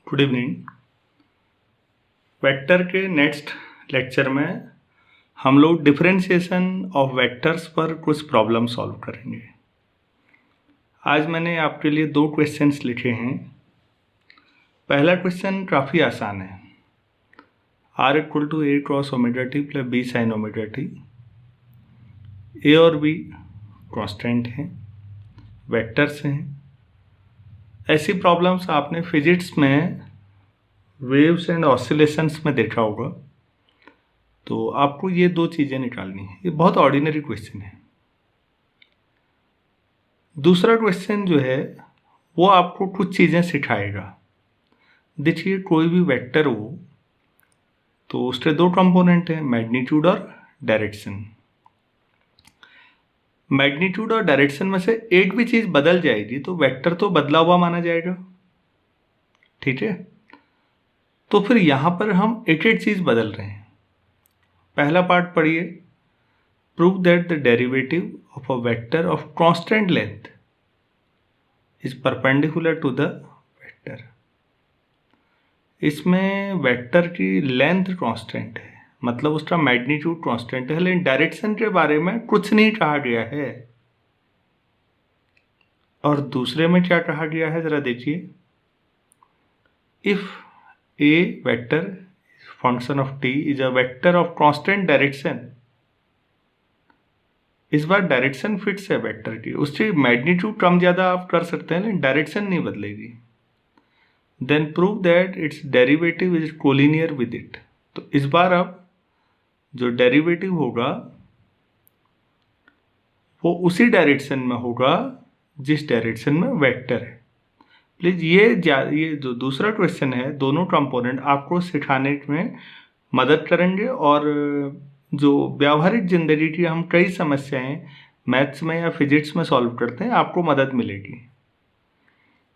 Good evening. Vector के next lecture में हम लोग डिफरेंशिएशन ऑफ वेक्टर्स पर कुछ प्रॉब्लम सॉल्व करेंगे। आज मैंने आपके लिए दो क्वेश्चंस लिखे हैं। पहला क्वेश्चन काफ़ी आसान है। R equal to A cos omega T plus B sine omega T. A और बी कॉन्स्टेंट हैं, वेक्टर्स हैं। ऐसी प्रॉब्लम्स आपने फिजिक्स में वेव्स एंड ऑसिलेशंस में देखा होगा। तो आपको ये दो चीज़ें निकालनी है। ये बहुत ऑर्डिनरी क्वेश्चन है। दूसरा क्वेश्चन जो है वो आपको कुछ चीज़ें सिखाएगा। देखिए, कोई भी वेक्टर हो तो उसके दो कंपोनेंट हैं, मैग्नीट्यूड और डायरेक्शन। मैग्नीट्यूड और डायरेक्शन में से एक भी चीज़ बदल जाएगी तो वेक्टर तो बदला हुआ माना जाएगा, ठीक है। तो फिर यहाँ पर हम एक एक चीज़ बदल रहे हैं। पहला पार्ट पढ़िए। Prove that the derivative of a vector of constant length is perpendicular to the vector. इसमें वेक्टर की लेंथ कांस्टेंट है, मतलब उसका मैग्नीट्यूड कांस्टेंट है, लेकिन डायरेक्शन के बारे में कुछ नहीं कहा गया है। और दूसरे में क्या कहा गया है जरा देखिए। If A vector function of T is a vector of constant direction, इस बार डायरेक्शन फिक्स है वेक्टर की, उसकी मैग्नीट्यूड कम ज़्यादा आप कर सकते हैं लेकिन डायरेक्शन नहीं बदलेगी। Then prove that its derivative is collinear with it. तो इस बार अब जो डेरिवेटिव होगा वो उसी डायरेक्शन में होगा जिस डायरेक्शन में वेक्टर है। प्लीज़ ये जो दूसरा क्वेश्चन है, दोनों कंपोनेंट आपको सिखाने में मदद करेंगे और जो व्यावहारिक जिंदगी की हम कई समस्याएं मैथ्स में या फिजिक्स में सॉल्व करते हैं, आपको मदद मिलेगी।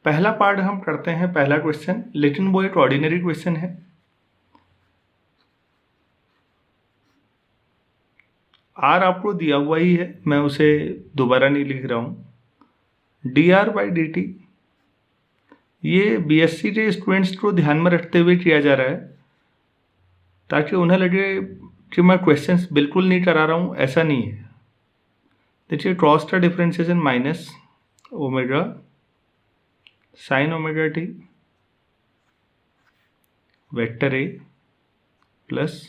पहला पार्ट हम करते हैं, पहला क्वेश्चन, लेकिन वो एक ऑर्डिनरी क्वेश्चन है। आर आपको दिया हुआ ही है, मैं उसे दोबारा नहीं लिख रहा हूँ। D R by D T ये बीएससी के स्टूडेंट्स को ध्यान में रखते हुए किया जा रहा है, ताकि उन्हें लगे कि मैं क्वेश्चंस बिल्कुल नहीं करा रहा हूँ। ऐसा नहीं है। देखिए, क्रॉस का differentiation minus omega sine omega t vector a plus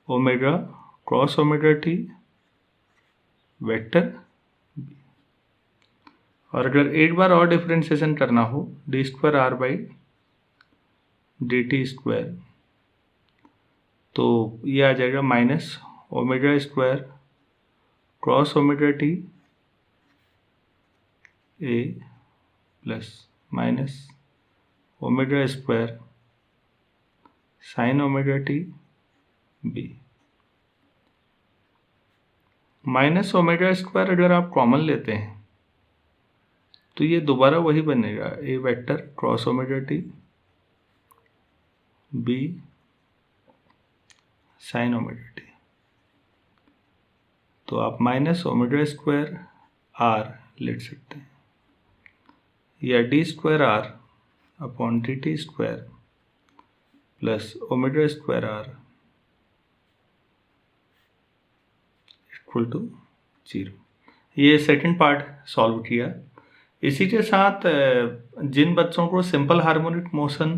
omega cross omega t vector b. और अगर एक बार और डिफरेंशिएशन करना हो, d square r by D t square, तो ये आ जाएगा minus omega square cross omega T a plus minus omega square sine omega T b. Minus omega square अगर आप कॉमन लेते हैं तो ये दोबारा वही बनेगा, A vector cos omega T B sine omega T. तो आप माइनस ओमेगा स्क्वायर आर लिख सकते हैं, या d square r upon D t square plus omega square r equal to 0। ये सेकंड पार्ट सॉल्व किया। इसी के साथ जिन बच्चों को सिंपल हार्मोनिक मोशन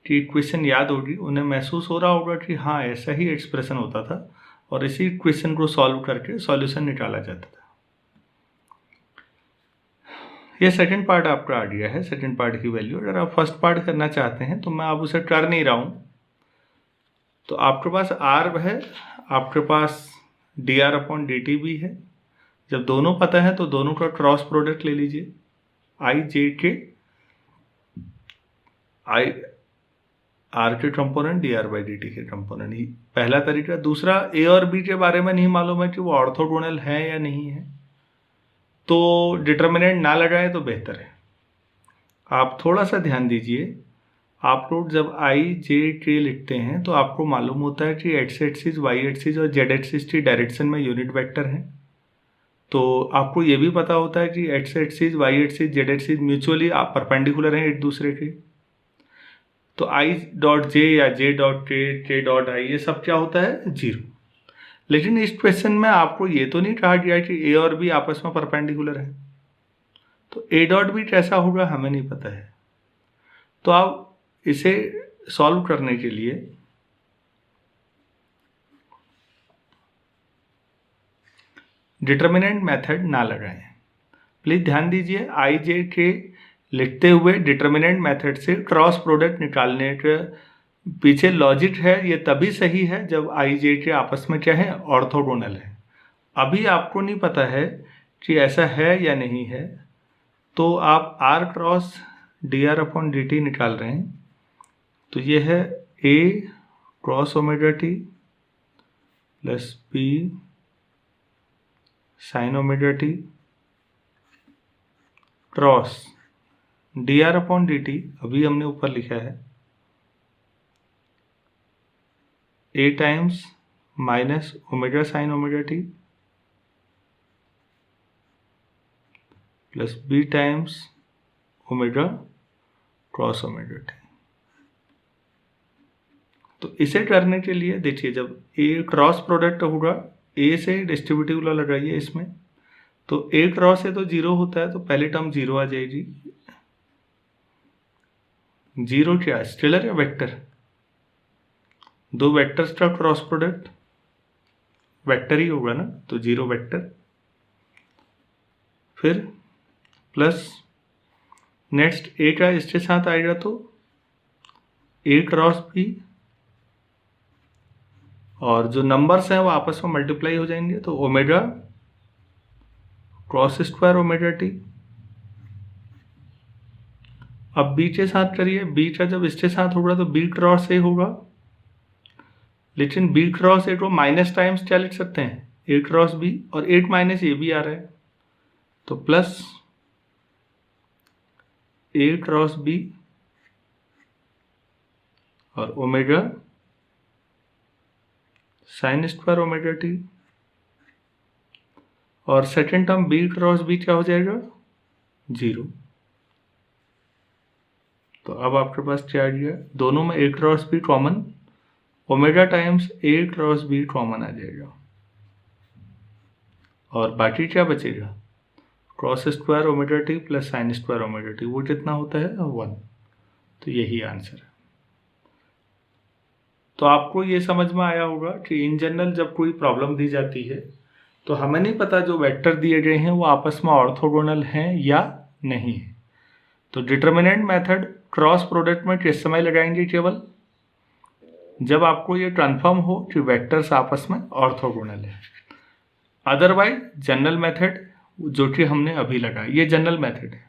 की इक्वेशन याद होगी, उन्हें महसूस हो रहा होगा कि हाँ, ऐसा ही एक्सप्रेशन होता था और इसी इक्वेशन को सॉल्व करके सॉल्यूशन निकाला जाता था। ये सेकंड पार्ट आपका आ गया है, सेकंड पार्ट की वैल्यू। अगर आप फर्स्ट पार्ट करना चाहते हैं तो मैं अब उसे कर नहीं रहा हूँ। तो आपके पास आर है, आपके पास D R upon D T भी है। जब दोनों पता है तो दोनों का क्रॉस प्रोडक्ट ले लीजिए, आई जे के आई आर के component D R by D T के कंपोनेंट, ही पहला तरीका। दूसरा, ए और बी के बारे में नहीं मालूम है कि वो ऑर्थोगोनल है या नहीं है, तो डिटर्मिनेंट ना लगाए तो बेहतर है। आप थोड़ा सा ध्यान दीजिए। आप लोग जब आई जे के लिखते हैं तो आपको मालूम होता है कि एक्स एक्सिस वाई एक्सिस और जेड एक्सिस की डायरेक्शन में यूनिट वेक्टर है। तो आपको ये भी पता होता है कि x axis y axis z axis mutually आप परपेंडिकुलर हैं एक दूसरे के। तो आई डॉट जे या जे डॉट के डॉट आई ये सब क्या होता है, 0। लेकिन इस क्वेश्चन में आपको ये तो नहीं कहा गया कि ए और बी आपस में परपेंडिकुलर है, तो ए डॉट बी कैसा होगा हमें नहीं पता है। तो आप इसे सॉल्व करने के लिए डिटर्मिनेंट मेथड ना लगाएं। प्लीज ध्यान दीजिए, आई जे के लिखते हुए डिटर्मिनेंट मेथड से क्रॉस प्रोडक्ट निकालने के पीछे लॉजिक है, ये तभी सही है जब आई जे के आपस में क्या है, ऑर्थोगोनल है। अभी आपको नहीं पता है कि ऐसा है या नहीं है, तो आप R cross D R upon D T निकाल रहे हैं, तो ये है A cos omega T plus B sine omega T cross D R upon D T, अभी हमने ऊपर लिखा है A times minus omega sine omega T plus B times omega cross omega T. तो इसे करने के लिए देखिए, जब ए क्रॉस प्रोडक्ट होगा, ए से डिस्ट्रीब्यूटिव लॉ लगाइए इसमें, तो ए क्रॉस से तो 0 होता है, तो पहली टर्म 0 आ जाएगी। 0 क्या है, स्केलर या वेक्टर? दो वेक्टर्स का क्रॉस प्रोडक्ट वेक्टर ही होगा ना, तो 0 वेक्टर। फिर प्लस नेक्स्ट ए का इसके साथ आएगा तो ए क्रॉस बी, और जो नंबर्स हैं वो आपस में मल्टीप्लाई हो जाएंगे, तो omega cross square omega T. अब बी के साथ करिए, बी का जब इसके साथ होगा तो बी क्रॉस ए होगा, लेकिन बी क्रॉस ए को माइनस टाइम्स क्या लिख सकते हैं, ए क्रॉस बी, और 8 माइनस ए भी आ रहा है, तो प्लस ए क्रॉस बी और omega sine square omega T, और second term B cross B क्या हो जाएगा, 0। तो अब आपके पास क्या आ गया, दोनों में A cross B common, omega times A cross B common आ जाएगा, और बाकी क्या बचेगा, cos square omega T plus sine square omega T, वो कितना होता है, 1। तो यही आंसर है। तो आपको ये समझ में आया होगा कि इन जनरल जब कोई प्रॉब्लम दी जाती है तो हमें नहीं पता जो वेक्टर दिए गए हैं वो आपस में ऑर्थोगोनल हैं या नहीं है, तो डिटर्मिनेंट मेथड क्रॉस प्रोडक्ट में किस समय लगाएंगे, केवल जब आपको ये कन्फर्म हो कि वेक्टर्स आपस में ऑर्थोगोनल है। अदरवाइज जनरल मेथड जो कि हमने अभी लगाया, ये जनरल मेथड है।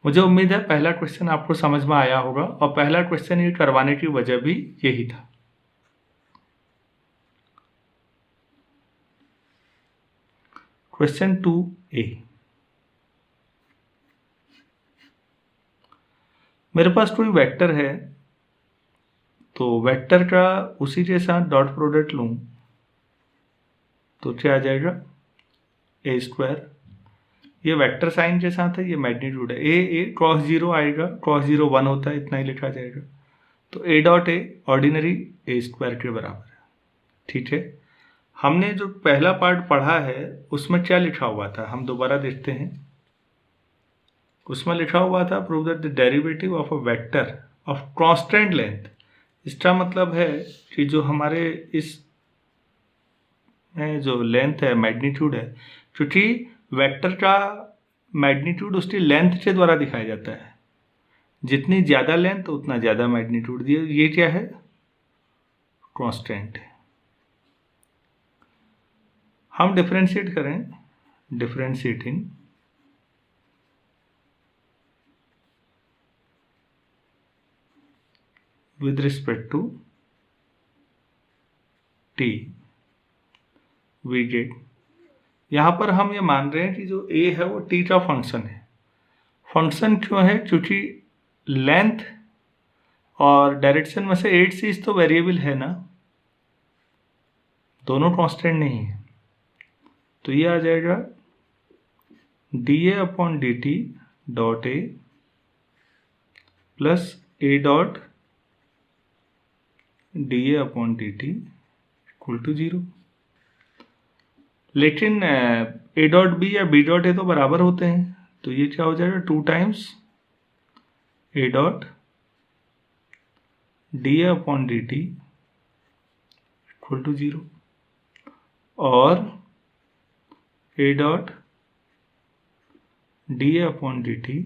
मुझे उम्मीद है पहला क्वेश्चन आपको समझ में आया होगा, और पहला क्वेश्चन ये करवाने की वजह भी यही था। क्वेश्चन 2A, मेरे पास कोई वेक्टर है, तो वेक्टर का उसी के साथ डॉट प्रोडक्ट लूं तो क्या आ जाएगा, ए स्क्वायर। ये वेक्टर साइन के साथ है, ये मैग्नीट्यूड है, ए क्रॉस 0 आएगा, क्रॉस 0 1 होता है, इतना ही लिखा जाएगा, तो ए dot A ordinary A square के बराबर है। ठीक है, हमने जो पहला पार्ट पढ़ा है उसमें क्या लिखा हुआ था, हम दोबारा देखते हैं। उसमें लिखा हुआ था prove that the derivative of a vector of constant length. इसका मतलब है कि जो हमारे इस जो लेंथ है, मैग्नीट्यूड है, क्योंकि वेक्टर का मैग्नीट्यूड उसकी लेंथ के द्वारा दिखाया जाता है, जितनी ज़्यादा लेंथ उतना ज़्यादा मैग्नीट्यूड दिया। ये क्या है, कांस्टेंट है। हम डिफरेंशिएट करें, differentiating with respect to t, we get, यहाँ पर हम ये मान रहे हैं कि जो ए है वो टी का फंक्शन है। फंक्शन क्यों है, क्योंकि लेंथ और डायरेक्शन में से 8 चीज तो वेरिएबल है ना, दोनों कांस्टेंट नहीं है, तो ये आ जाएगा D A upon D t dot a plus a dot d A upon D t equal to 0। लेकिन ए डॉट बी या बी डॉट ए तो बराबर होते हैं, तो ये क्या हो जाएगा 2 times a dot d A upon D t equal to 0 और a dot d A upon D t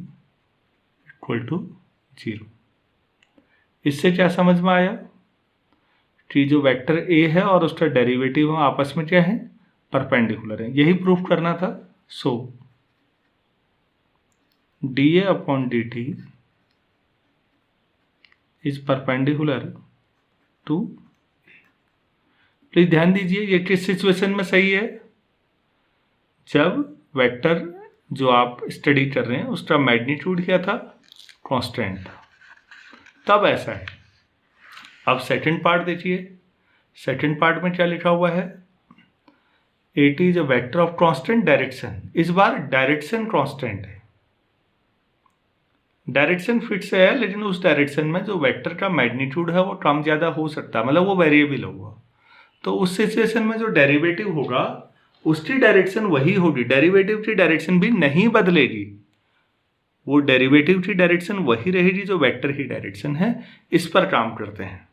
equal to 0। इससे क्या समझ में आया कि जो वेक्टर ए है और उसका डेरिवेटिव आपस में क्या है, परपेंडिकुलर है। यही प्रूफ करना था। So D A upon D T is perpendicular to. Please ध्यान दीजिए ये किस सिचुएशन में सही है, जब वेक्टर जो आप स्टडी कर रहे हैं उसका मैग्नीट्यूड क्या था, कांस्टेंट था, तब ऐसा है। अब सेकंड पार्ट देखिए, सेकंड पार्ट में क्या लिखा हुआ है, at is a vector of constant direction. इस बार डायरेक्शन कांस्टेंट है, डायरेक्शन फिक्स है, लेकिन उस डायरेक्शन में जो वेक्टर का मैग्नीट्यूड है वो कम ज़्यादा हो सकता है, मतलब वो वेरिएबल होगा। तो उस सिचुएशन में जो डेरिवेटिव होगा उसकी डायरेक्शन वही होगी, डेरिवेटिव की डायरेक्शन भी नहीं बदलेगी, वो डेरिवेटिव की डायरेक्शन वही रहेगी जो वेक्टर की डायरेक्शन है। इस पर काम करते हैं।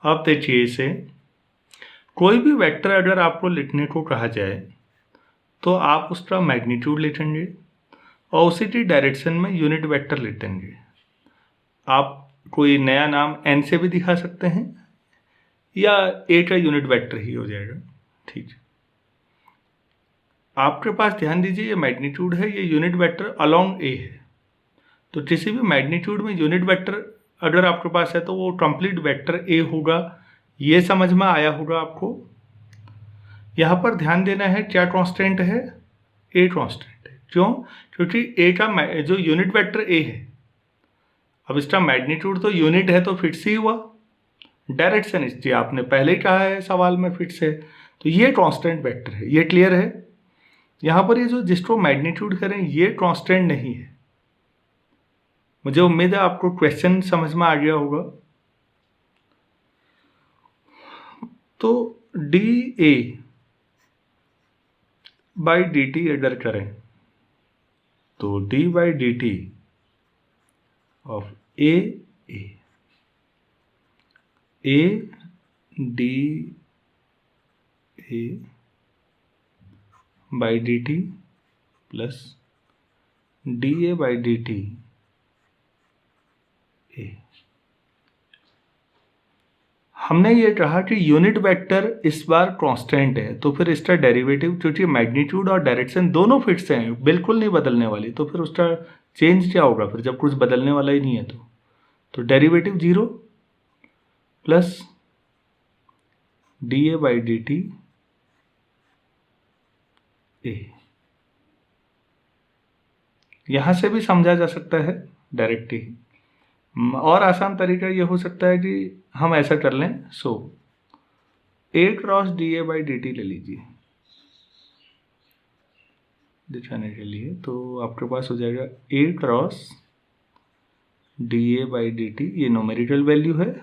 अब देखिए इसे, कोई भी वेक्टर अगर आपको लिखने को कहा जाए तो आप उसका मैग्नीट्यूड लिखेंगे और उसी की डायरेक्शन में यूनिट वेक्टर लिखेंगे। आप कोई नया नाम एन से भी दिखा सकते हैं या ए का यूनिट वेक्टर ही हो जाएगा, ठीक है। आपके पास ध्यान दीजिए ये मैग्नीट्यूड है, ये यूनिट वेक्टर अलोंग ए है, तो किसी भी मैग्नीट्यूड में यूनिट वेक्टर अगर आपके पास है तो वो कंप्लीट वेक्टर ए होगा। ये समझ में आया होगा आपको। यहाँ पर ध्यान देना है क्या कांस्टेंट है, ए कांस्टेंट है। क्यों? क्योंकि ए का जो यूनिट वेक्टर ए है, अब इसका मैग्नीट्यूड तो यूनिट है तो फिट से ही हुआ, डायरेक्शन इसकी आपने पहले ही कहा है सवाल में फिट से, तो ये कांस्टेंट वेक्टर है। ये क्लियर है? यहाँ पर ये जो जिसको मैग्नीट्यूड करें ये कांस्टेंट नहीं है। मुझे उम्मीद है आपको क्वेश्चन समझ में आ गया होगा। तो D A by D T अगर करें तो D by D T of A d A by D t plus d A by D T A. हमने ये कहा कि यूनिट वेक्टर इस बार कांस्टेंट है, तो फिर इसका डेरिवेटिव, क्योंकि मैग्नीट्यूड और डायरेक्शन दोनों फिक्स हैं, बिल्कुल नहीं बदलने वाली, तो फिर उसका चेंज क्या होगा फिर जब कुछ बदलने वाला ही नहीं है। तो derivative 0 plus d A by D T A. यहाँ से भी समझा जा सकता है डायरेक्ट ही, और आसान तरीका ये हो सकता है कि हम ऐसा कर लें। So A cross D A by D T ले लीजिए दिखाने के लिए, तो आपके पास हो जाएगा A cross D A by D T, ये न्यूमेरिकल वैल्यू है,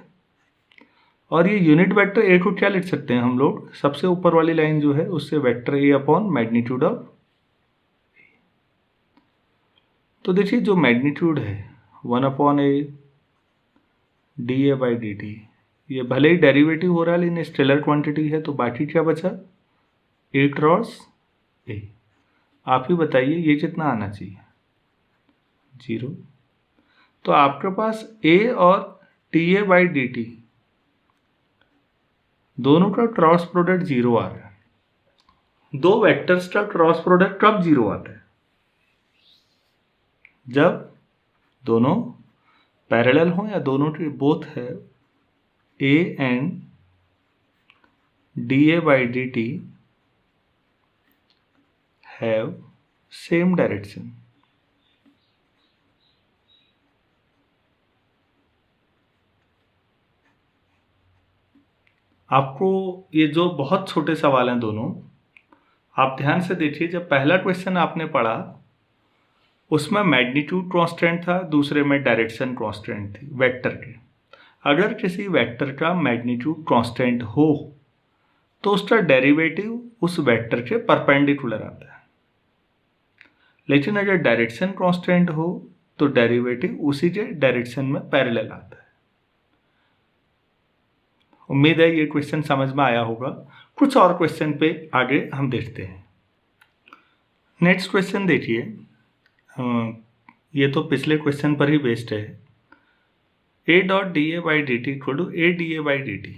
और ये यूनिट वेक्टर ए को क्या लिख सकते हैं हम लोग, सबसे ऊपर वाली लाइन जो है उससे vector A upon magnitude of. तो देखिए जो मैग्नीट्यूड है 1 upon A d A by D T, ये भले ही डेरिवेटिव हो रहा है लेकिन स्केलर क्वांटिटी है, तो बाकी क्या बचा, ए क्रॉस ए। आप ही बताइए ये कितना आना चाहिए, 0। तो आपके पास ए और T A by D T दोनों का क्रॉस प्रोडक्ट 0 आ रहा है। दो वेक्टर्स का क्रॉस प्रोडक्ट कब 0 आता है, जब दोनों पैरेलल हो या दोनों की बोथ है A and D A by D T have same direction. आपको ये जो बहुत छोटे सवाल हैं दोनों, आप ध्यान से देखिए। जब पहला क्वेश्चन आपने पढ़ा उसमें मैग्नीट्यूड कांस्टेंट था, दूसरे में डायरेक्शन कांस्टेंट थी वेक्टर के। अगर किसी वेक्टर का मैग्नीट्यूड कांस्टेंट हो तो उसका डेरिवेटिव उस वेक्टर के परपेंडिकुलर आता है, लेकिन अगर डायरेक्शन कांस्टेंट हो तो डेरिवेटिव उसी के डायरेक्शन में पैरेलल आता है। उम्मीद है ये क्वेश्चन समझ में आया होगा। कुछ और क्वेश्चन पे आगे हम देखते हैं। नेक्स्ट क्वेश्चन देखिए, ये तो पिछले क्वेश्चन पर ही बेस्ड है। A dot d A by D t equal to a d A by D t.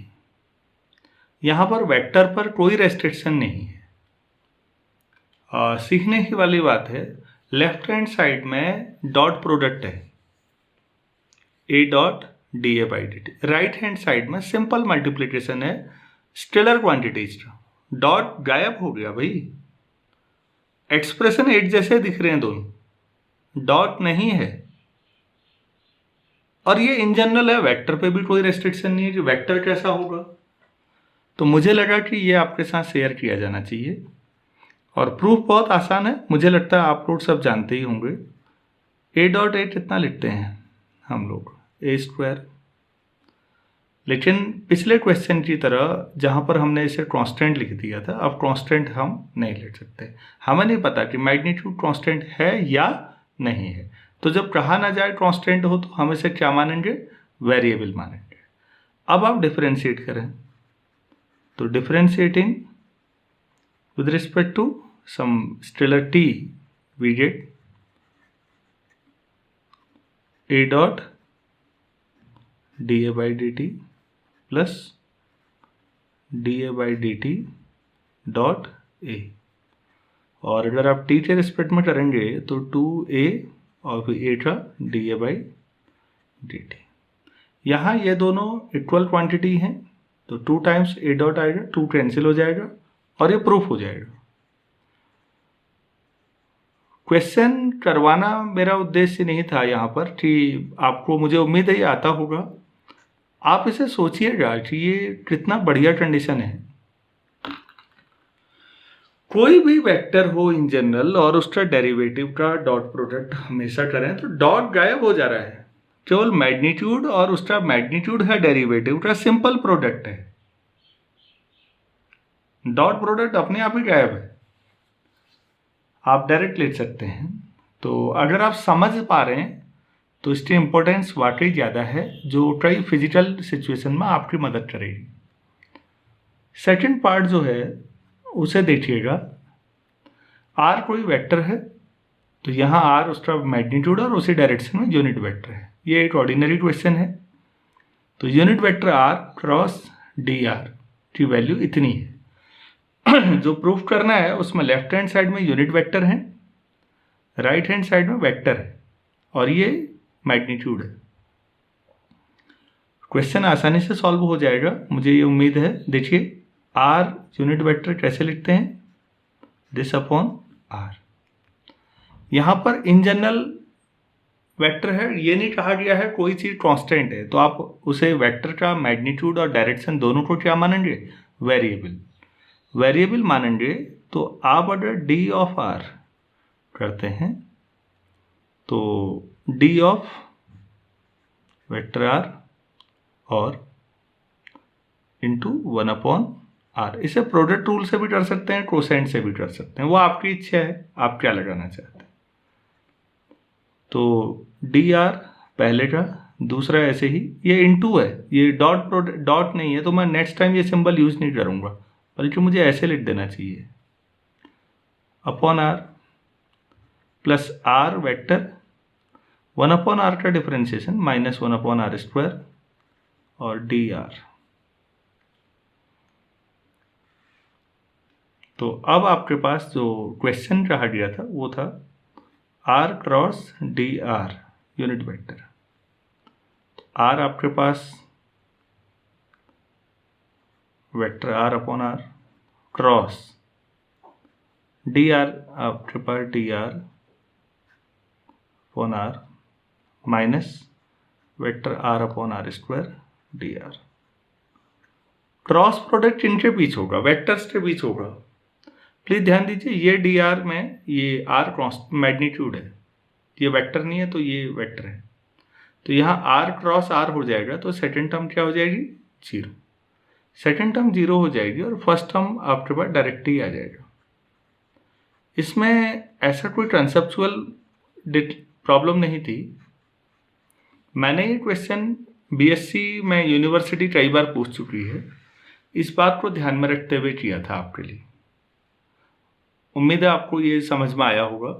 यहाँ पर वेक्टर पर कोई रेस्ट्रिक्शन नहीं है। सीखने की वाली बात है, लेफ्ट हैंड साइड में डॉट प्रोडक्ट है a dot d A by D T, right hand side में सिंपल मल्टीप्लीकेशन है स्केलर क्वांटिटीज का। डॉट गायब हो गया भाई, एक्सप्रेशन एक जैसे दिख रहे हैं दोनों, डॉट नहीं है। और ये इन जनरल है, वेक्टर पे भी कोई रेस्ट्रिक्शन नहीं है कि वेक्टर कैसा होगा। तो मुझे लगा कि ये आपके साथ शेयर किया जाना चाहिए। और प्रूफ बहुत आसान है, मुझे लगता है आप लोग सब जानते ही होंगे। ए डॉट ए कितना लिखते हैं हम लोग, ए स्क्वायर। लेकिन पिछले क्वेश्चन की तरह जहाँ पर हमने इसे कांस्टेंट लिख दिया था, अब कांस्टेंट हम नहीं लिख सकते। हमें नहीं पता कि मैग्नीट्यूड कांस्टेंट है या नहीं है। तो जब कहा ना जाए कांस्टेंट हो तो हम इसे क्या मानेंगे, वेरिएबल मानेंगे। अब आप डिफरेंशिएट करें, तो differentiating with respect to some scalar t we get a dot d A by D t plus d A by D t dot a. और अगर आप टी के रिस्पेक्ट में करेंगे तो 2a और फिर ए का D A by D t. यहाँ ये दोनों इक्वल क्वांटिटी हैं, तो 2 टाइम्स ए डॉट आएगा, 2 कैंसिल हो जाएगा और ये प्रूफ हो जाएगा। क्वेश्चन करवाना मेरा उद्देश्य नहीं था यहाँ पर कि आपको, मुझे उम्मीद है ये आता होगा। आप इसे सोचिएगा कि ये कितना बढ़िया कंडीशन है। कोई भी वेक्टर हो इन जनरल और उसका डेरिवेटिव का डॉट प्रोडक्ट हमेशा करें तो डॉट गायब हो जा रहा है, केवल मैग्नीट्यूड और उसका मैग्नीट्यूड है डेरिवेटिव का सिंपल प्रोडक्ट है। डॉट प्रोडक्ट अपने आप ही गायब है, आप डायरेक्ट लिख सकते हैं। तो अगर आप समझ पा रहे हैं तो इसकी इम्पोर्टेंस वाकई ज़्यादा है, जो कई फिजिकल सिचुएशन में आपकी मदद करेगी। सेकंड पार्ट जो है उसे देखिएगा। आर कोई वेक्टर है, तो यहाँ आर उसका मैग्नीट्यूड और उसी डायरेक्शन में यूनिट वेक्टर है। ये एक ऑर्डिनरी क्वेश्चन है। तो unit vector r cross D r की वैल्यू इतनी है। जो प्रूफ करना है उसमें लेफ्ट हैंड साइड में यूनिट वेक्टर है, राइट हैंड साइड में वेक्टर है और ये मैग्नीट्यूड है। क्वेश्चन आसानी से सॉल्व हो जाएगा, मुझे ये उम्मीद है। देखिए आर यूनिट वेक्टर कैसे लिखते हैं, दिस अपॉन आर। यहाँ पर इन जनरल वेक्टर है, ये नहीं कहा गया है कोई चीज़ कांस्टेंट है, तो आप उसे वेक्टर का मैग्नीट्यूड और डायरेक्शन दोनों को क्या मानेंगे, वेरिएबल। वेरिएबल मानेंगे तो आप अगर डी ऑफ आर करते हैं तो डी ऑफ वेक्टर आर और इंटू 1 अपॉन आर। इसे प्रोडक्ट रूल से भी कर सकते हैं, कोसेंट से भी कर सकते हैं, वो आपकी इच्छा है आप क्या लगाना चाहते हैं। तो डी आर पहले का, दूसरा ऐसे ही, ये इंटू है, ये डॉट नहीं है, तो मैं नेक्स्ट टाइम ये सिंबल यूज नहीं करूंगा, बल्कि मुझे ऐसे लिख देना चाहिए, upon R plus R vector 1 upon R का differentiation minus 1 upon R square और डी आर। तो अब आपके पास जो क्वेश्चन कहा गया था वो था R cross D R unit vector. R आपके पास vector R upon R cross D R, आपके पास D R upon R minus vector R upon R square D R. Cross product इनके बीच होगा, वेक्टर्स के बीच होगा। प्लीज ध्यान दीजिए, ये डी आर में ये आर मैग्नीट्यूड है, ये वेक्टर नहीं है तो ये वेक्टर है, तो यहाँ r क्रॉस r हो जाएगा, तो सेकेंड टर्म क्या हो जाएगी, 0। सेकेंड टर्म 0 हो जाएगी और फर्स्ट टर्म आपके पास डायरेक्ट ही आ जाएगा। इसमें ऐसा कोई कंसेप्चुअल प्रॉब्लम नहीं थी। मैंने ये क्वेश्चन बीएससी में यूनिवर्सिटी कई बार पूछ चुकी है, इस बात को ध्यान में रखते हुए किया था आपके लिए। उम्मीद है आपको ये समझ में आया होगा।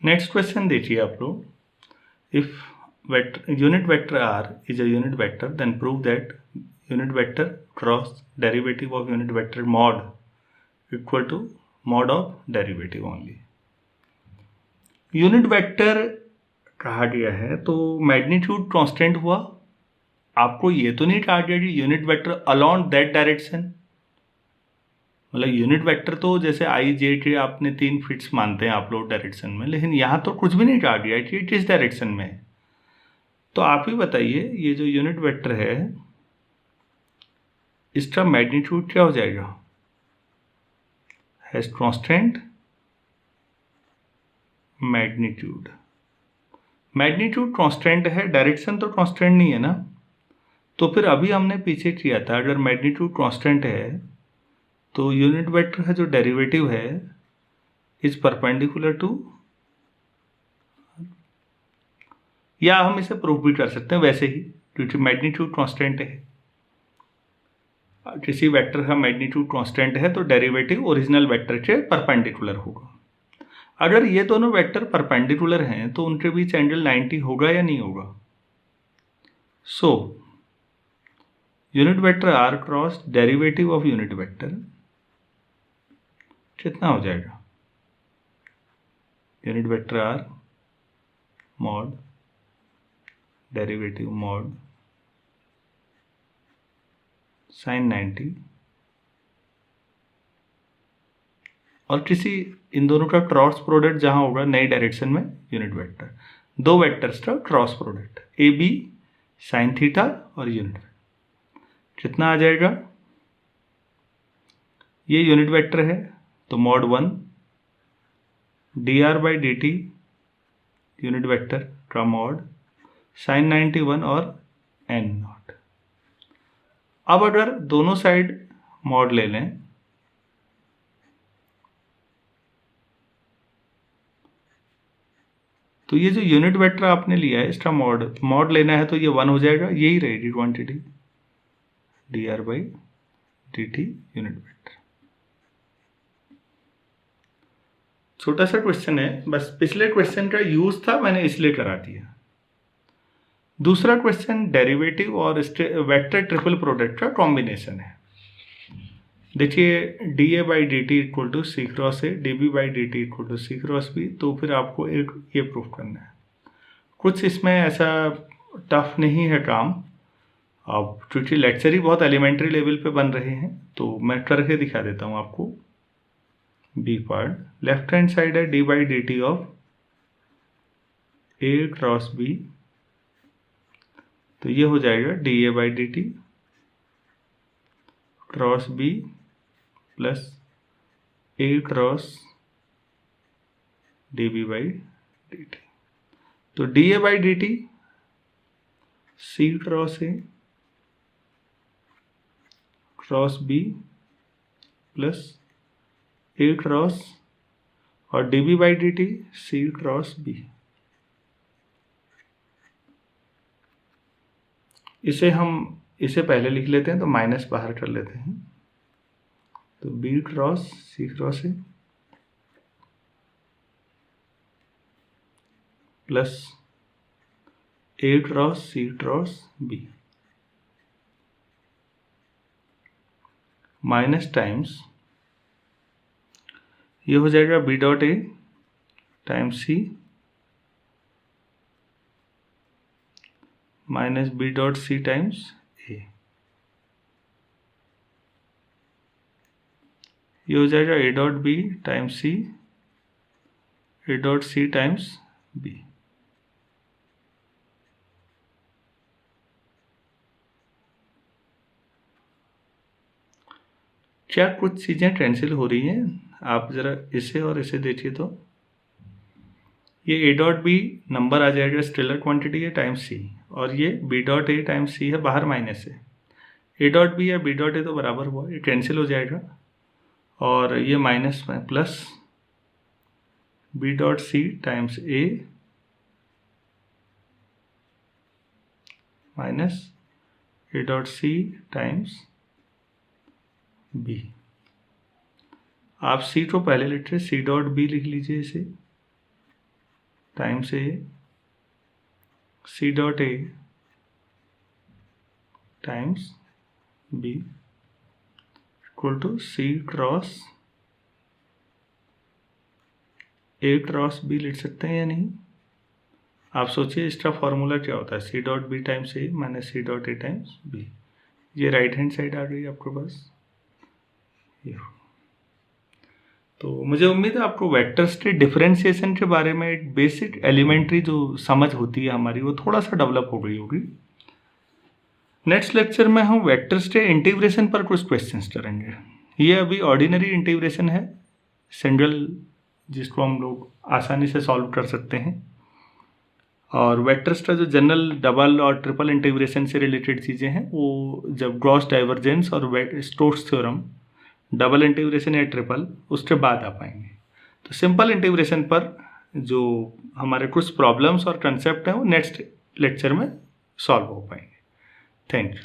नेक्स्ट क्वेश्चन देखिए आप लोग, if unit vector r is a unit vector, then prove that unit vector cross derivative of unit vector mod equal to mod of derivative only। Unit vector कहा गया है तो मैग्नीट्यूड कांस्टेंट हुआ। आपको ये तो नहीं कहा गया कि unit vector along that direction, मतलब यूनिट वेक्टर तो जैसे आई जे के आपने 3 फिट्स मानते हैं आप लोग डायरेक्शन में, लेकिन यहाँ तो कुछ भी नहीं कहा गया कि किस डायरेक्शन में है। तो आप ही बताइए, ये जो यूनिट वेक्टर है इसका मैग्नीट्यूड क्या हो जाएगा, has constant magnitude. Magnitude constant है, डायरेक्शन तो कांस्टेंट नहीं है ना। तो फिर अभी हमने पीछे किया था, अगर मैग्नीट्यूड कांस्टेंट है तो यूनिट वेक्टर का जो डेरिवेटिव है इज परपेंडिकुलर टू, या हम इसे प्रूव भी कर सकते हैं वैसे ही, क्योंकि मैग्नीट्यूड कांस्टेंट है। किसी वेक्टर का मैग्नीट्यूड कांस्टेंट है तो डेरिवेटिव ओरिजिनल वेक्टर के परपेंडिकुलर होगा। अगर ये दोनों वेक्टर परपेंडिकुलर हैं तो उनके बीच एंगल 90 होगा या नहीं होगा। So unit vector r cross derivative of unit vector कितना हो जाएगा, unit vector r mod derivative mod sine 90 और किसी इन दोनों का क्रॉस प्रोडक्ट जहां होगा नई डायरेक्शन में यूनिट वेक्टर, दो वेक्टर्स का cross product a b sine theta और यूनिट कितना आ जाएगा। ये यूनिट वेक्टर है तो mod 1 dr by dt unit vector का मॉड साइन 91 और n नॉट। अब अगर दोनों साइड मॉड ले लें तो ये जो यूनिट वेक्टर आपने लिया है इसका मॉड लेना है तो ये 1 हो जाएगा, यही रहेगी quantity dr by dt unit vector. छोटा सा क्वेश्चन है, बस पिछले क्वेश्चन का यूज था मैंने इसलिए करा दिया। दूसरा क्वेश्चन डेरिवेटिव और वेक्टर ट्रिपल प्रोडक्ट का कॉम्बिनेशन है। देखिए d A by D t equal to c cross a, d B by D t equal to c cross B. तो फिर आपको एक ये प्रूफ करना है। कुछ इसमें ऐसा टफ नहीं है काम, अब क्योंकि लेक्चर ही बहुत एलिमेंट्री लेवल पे बन रहे हैं तो मैं करके दिखा देता हूँ आपको। B part left hand side है D by D T of A cross B, तो ये हो जाएगा D A by D T cross B plus A cross D B by D T. तो D A by D T C cross A cross B plus A cross और D B by D T C cross B. इसे पहले लिख लेते हैं तो minus बाहर कर लेते हैं, तो B cross C cross A plus A cross C cross B minus times ये हो जाएगा B dot A times C minus B dot C times A. ये हो जाएगा A dot B times C, A dot C times B. क्या कुछ चीज़ें cancel हो रही हैं? आप ज़रा इसे और इसे देखिए तो ये ए डॉट बी नंबर आ जाएगा, स्केलर क्वांटिटी है, टाइम्स सी, और ये बी डॉट ए टाइम्स सी है, बाहर माइनस है। ए डॉट बी या बी डॉट ए तो बराबर हुआ, ये कैंसिल हो जाएगा, और ये माइनस में plus B dot C times a minus A dot C times B. आप सी को पहले लिख रहे, सी डॉट बी लिख लीजिए इसे, times a c dot A times b equal to c cross A cross b लिख सकते हैं या नहीं? आप सोचिए इसका फॉर्मूला क्या होता है, c dot B times a minus c dot A times b. ये राइट हैंड साइड आ गई आपके पास। ये तो मुझे उम्मीद है आपको वेक्टर्स के डिफरेंशिएशन के बारे में एक बेसिक एलिमेंट्री जो समझ होती है हमारी, वो थोड़ा सा डेवलप हो गई होगी। नेक्स्ट लेक्चर में हम वेक्टर्स के इंटीग्रेशन पर कुछ क्वेश्चंस करेंगे। ये अभी ऑर्डिनरी इंटीग्रेशन है, सिंगल, जिसको हम लोग आसानी से सॉल्व कर सकते हैं। और वेक्टर्स का जो जनरल डबल और ट्रिपल इंटीग्रेशन से रिलेटेड चीज़ें हैं, वो जब गॉस डाइवर्जेंस और स्टोक्स थ्योरम, डबल इंटीग्रेशन या ट्रिपल, उसके बाद आ पाएंगे। तो सिंपल इंटीग्रेशन पर जो हमारे कुछ प्रॉब्लम्स और कंसेप्ट हैं वो नेक्स्ट लेक्चर में सॉल्व हो पाएंगे। Thank you.